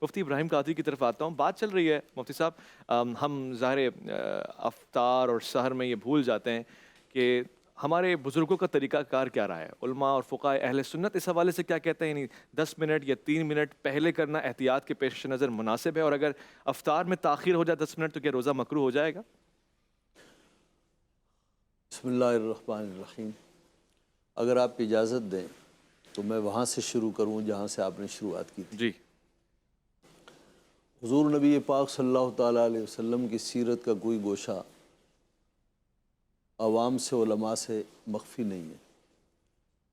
مفتی ابراہیم قادری کی طرف آتا ہوں. بات چل رہی ہے مفتی صاحب، ہم ظاہر افطار اور سحر میں یہ بھول جاتے ہیں کہ ہمارے بزرگوں کا طریقہ کار کیا رہا ہے. علماء اور فقہاء اہل سنت اس حوالے سے کیا کہتے ہیں؟ یعنی 10 منٹ یا 3 منٹ پہلے کرنا احتیاط کے پیش نظر مناسب ہے، اور اگر افطار میں تاخیر ہو جائے 10 منٹ تو کیا روزہ مکروہ ہو جائے گا؟ بسم اللہ الرحمن الرحیم. اگر آپ اجازت دیں تو میں وہاں سے شروع کروں جہاں سے آپ نے شروعات کی تھی. جی. حضور نبی پاک صلی اللہ تعالیٰ علیہ وسلم کی سیرت کا کوئی گوشہ عوام سے، علماء سے مخفی نہیں ہے.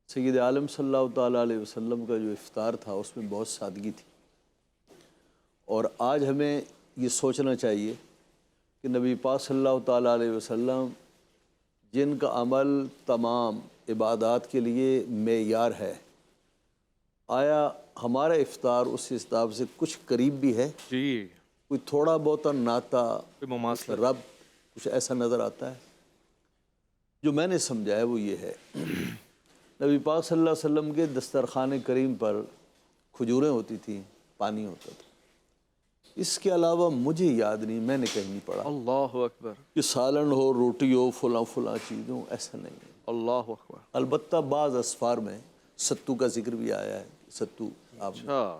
سید عالم صلی اللہ تعالیٰ علیہ وسلم کا جو افطار تھا اس میں بہت سادگی تھی، اور آج ہمیں یہ سوچنا چاہیے کہ نبی پاک صلی اللہ تعالیٰ علیہ وسلم جن کا عمل تمام عبادات کے لیے معیار ہے، آیا ہمارا افطار اس حساب سے کچھ قریب بھی ہے؟ جی. کوئی تھوڑا بہت ناتا، کوئی مماثلت؟ رب، کچھ ایسا نظر آتا ہے؟ جو میں نے سمجھا ہے وہ یہ ہے، نبی پاک صلی اللہ علیہ وسلم کے دسترخوان کریم پر کھجوریں ہوتی تھیں، پانی ہوتا تھا. اس کے علاوہ مجھے یاد نہیں، میں نے کہیں نہیں پڑھا اللہ اکبر. کہ سالن ہو، روٹی ہو، فلاں فلاں چیز ہو، ایسا نہیں ہے. اللہ اکبر. البتہ بعض اسفار میں ستو کا ذکر بھی آیا ہے، ستو آپ نے، اچھا.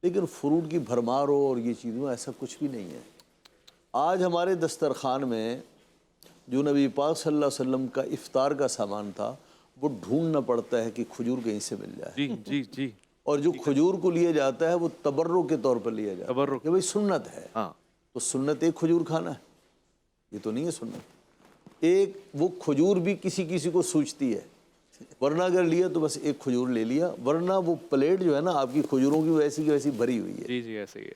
لیکن فروٹ کی بھرمار ہو اور یہ چیز ہو، ایسا کچھ بھی نہیں ہے. آج ہمارے دسترخوان میں جو نبی پاک صلی اللہ علیہ وسلم کا افطار کا سامان تھا وہ ڈھونڈنا پڑتا ہے کہ کھجور کہیں سے مل جائے. جی جی جی. اور جو کھجور کو لیا جاتا ہے وہ تبرک کے طور پر لیا جاتا ہے تبرک. کہ بھئی سنت ہے. ہاں. تو سنت ایک کھجور کھانا ہے؟ یہ تو نہیں ہے سنت. ایک وہ کھجور بھی کسی کسی کو سوچتی ہے، ورنہ اگر لیا تو بس ایک کھجور لے لیا، ورنہ وہ پلیٹ جو ہے نا آپ کی کھجوروں کی ویسی کی ویسی بھری ہوئی ہے. جی جی ایسے ہی ہے.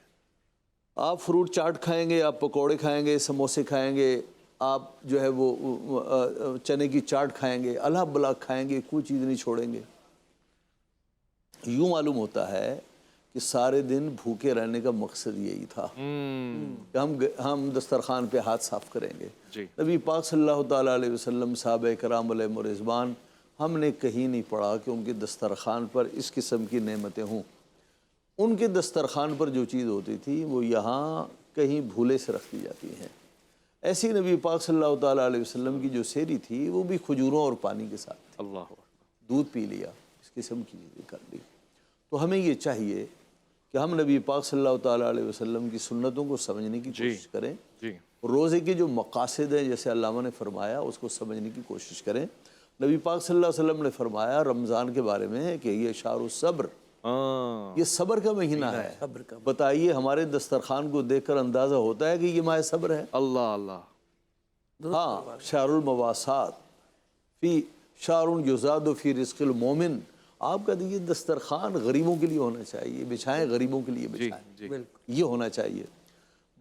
آپ فروٹ چاٹ کھائیں گے، آپ پکوڑے کھائیں گے، سموسے کھائیں گے، آپ جو ہے وہ چنے کی چاٹ کھائیں گے، اللہ بلا کھائیں گے، کوئی چیز نہیں چھوڑیں گے. یوں معلوم ہوتا ہے کہ سارے دن بھوکے رہنے کا مقصد یہی تھا کہ ہم دسترخوان پہ ہاتھ صاف کریں گے. جی. نبی پاک صلی اللہ تعالیٰ علیہ وسلم، صحابہ کرام علیہم رضوان، ہم نے کہیں نہیں پڑھا کہ ان کے دسترخوان پر اس قسم کی نعمتیں ہوں. ان کے دسترخوان پر جو چیز ہوتی تھی وہ یہاں کہیں بھولے سے رکھ دی جاتی ہیں. ایسی نبی پاک صلی اللہ تعالیٰ علیہ وسلم کی جو سحری تھی وہ بھی کھجوروں اور پانی کے ساتھ تھی. اللہ اکبر. دودھ پی لیا، اس قسم کی چیزیں کر لی. تو ہمیں یہ چاہیے کہ ہم نبی پاک صلی اللہ تعالیٰ علیہ وسلم کی سنتوں کو سمجھنے کی کوشش کریں. جی. روزے کے جو مقاصد ہیں جیسے علامہ نے فرمایا اس کو سمجھنے کی کوشش کریں. نبی پاک صلی اللہ علیہ وسلم نے فرمایا رمضان کے بارے میں کہ یہ شہر الصبر، یہ صبر کا مہینہ ہے. بتائیے ہمارے دسترخوان کو دیکھ کر اندازہ ہوتا ہے کہ یہ ماہ صبر ہے؟ اللہ اللہ. ہاں، شہر المواسات، فی شہر یزاد فی رزق المومن. آپ کا یہ دسترخوان غریبوں کے لیے ہونا چاہیے، بچھائیں غریبوں کے لیے بچھائیں، یہ ہونا چاہیے.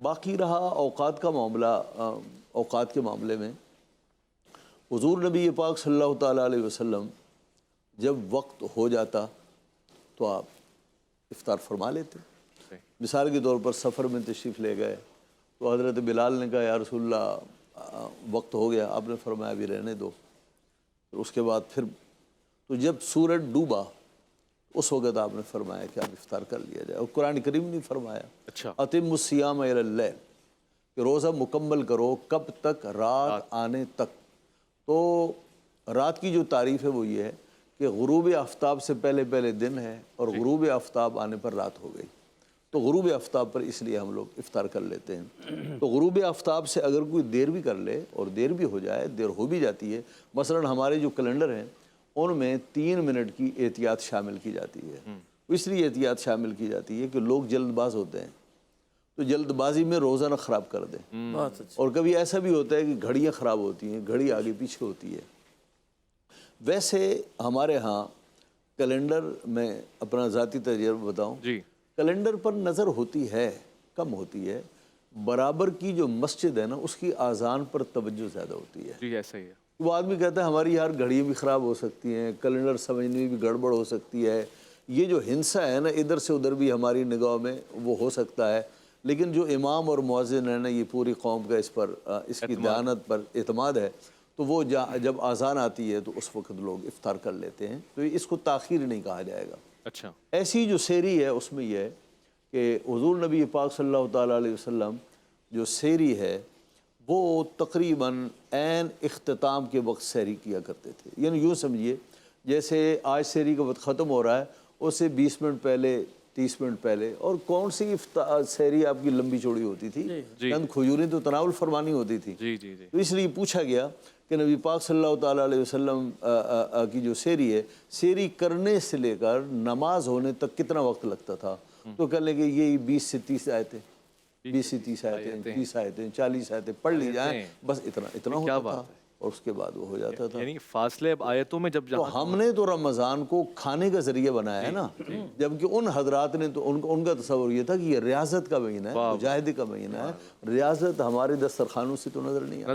باقی رہا اوقات کا معاملہ، اوقات کے معاملے میں حضور نبی پاک صلی اللہ تعالیٰ علیہ وسلم جب وقت ہو جاتا تو آپ افطار فرما لیتے. مثال کے طور پر سفر میں تشریف لے گئے تو حضرت بلال نے کہا یا رسول اللہ وقت ہو گیا. آپ نے فرمایا ابھی رہنے دو. اس کے بعد پھر تو جب سورج ڈوبا اس وقت آپ نے فرمایا کہ آپ افطار کر لیا جائے. اور قرآن کریم نے فرمایا اچھا اتم الصیام الی اللیل، کہ روزہ مکمل کرو کب تک؟ رات آنے تک. تو رات کی جو تعریف ہے وہ یہ ہے کہ غروب آفتاب سے پہلے پہلے دن ہے اور غروب آفتاب آنے پر رات ہو گئی. تو غروب آفتاب پر اس لیے ہم لوگ افطار کر لیتے ہیں. تو غروب آفتاب سے اگر کوئی دیر بھی کر لے اور دیر بھی ہو جائے، دیر ہو بھی جاتی ہے، مثلا ہمارے جو کیلنڈر ہیں ان میں 3 منٹ کی احتیاط شامل کی جاتی ہے. اس لیے احتیاط شامل کی جاتی ہے کہ لوگ جلد باز ہوتے ہیں تو جلد بازی میں روزہ نہ خراب کر دیں. اور کبھی ایسا بھی ہوتا ہے کہ گھڑیاں خراب ہوتی ہیں، گھڑی آگے پیچھے ہوتی ہے. ویسے ہمارے ہاں کیلنڈر میں اپنا ذاتی تجربہ بتاؤں، کیلنڈر پر نظر ہوتی ہے، کم ہوتی ہے. برابر کی جو مسجد ہے نا اس کی اذان پر توجہ زیادہ ہوتی ہے. جی ایسا ہی ہے. وہ آدمی کہتا ہے ہماری یار گھڑیاں بھی خراب ہو سکتی ہیں، کیلنڈر سمجھنے میں بھی گڑبڑ ہو سکتی ہے، یہ جو ہنسا ہے نا ادھر سے ادھر بھی ہماری نگاہ میں وہ ہو سکتا ہے. لیکن جو امام اور مؤذن ہے نا یہ پوری قوم کا اس پر اس کی دیانت پر اعتماد ہے، تو وہ جب اذان آتی ہے تو اس وقت لوگ افطار کر لیتے ہیں. تو اس کو تاخیر نہیں کہا جائے گا. اچھا. ایسی جو سحری ہے اس میں یہ ہے کہ حضور نبی پاک صلی اللہ تعالیٰ علیہ وسلم جو سحری ہے وہ تقریباً عین اختتام کے وقت سحری کیا کرتے تھے. یعنی یوں سمجھیے جیسے آج سحری کا وقت ختم ہو رہا ہے اس سے 20 منٹ پہلے 30 منٹ پہلے. اور کون سی سحری آپ کی لمبی چوڑی ہوتی تھی, چند کھجوریں تو تناول فرمانی ہوتی تھی. تو اس لیے پوچھا گیا کہ نبی پاک صلی اللہ تعالیٰ علیہ وسلم کی جو سحری ہے, سحری کرنے سے لے کر نماز ہونے تک کتنا وقت لگتا تھا؟ تو کہنے لگے یہی 20 سے 30 آیتیں, 20 سے 30 آیتیں, 30 آیتیں, 40 آیتیں پڑھ لی جائیں, بس اتنا ہوتا تھا اور اس کے بعد وہ ہو جاتا تھا. یعنی فاصلے اب آیتوں میں جب تو ہم نے تو رمضان کو کھانے کا ذریعہ بنایا ہے نا, جبکہ ان حضرات نے تو ان کا تصور یہ تھا کہ یہ ریاضت کا مہینہ ہے, مجاہدے کا مہینہ ہے. ریاضت ہمارے دسترخوانوں سے تو نظر نہیں آتی.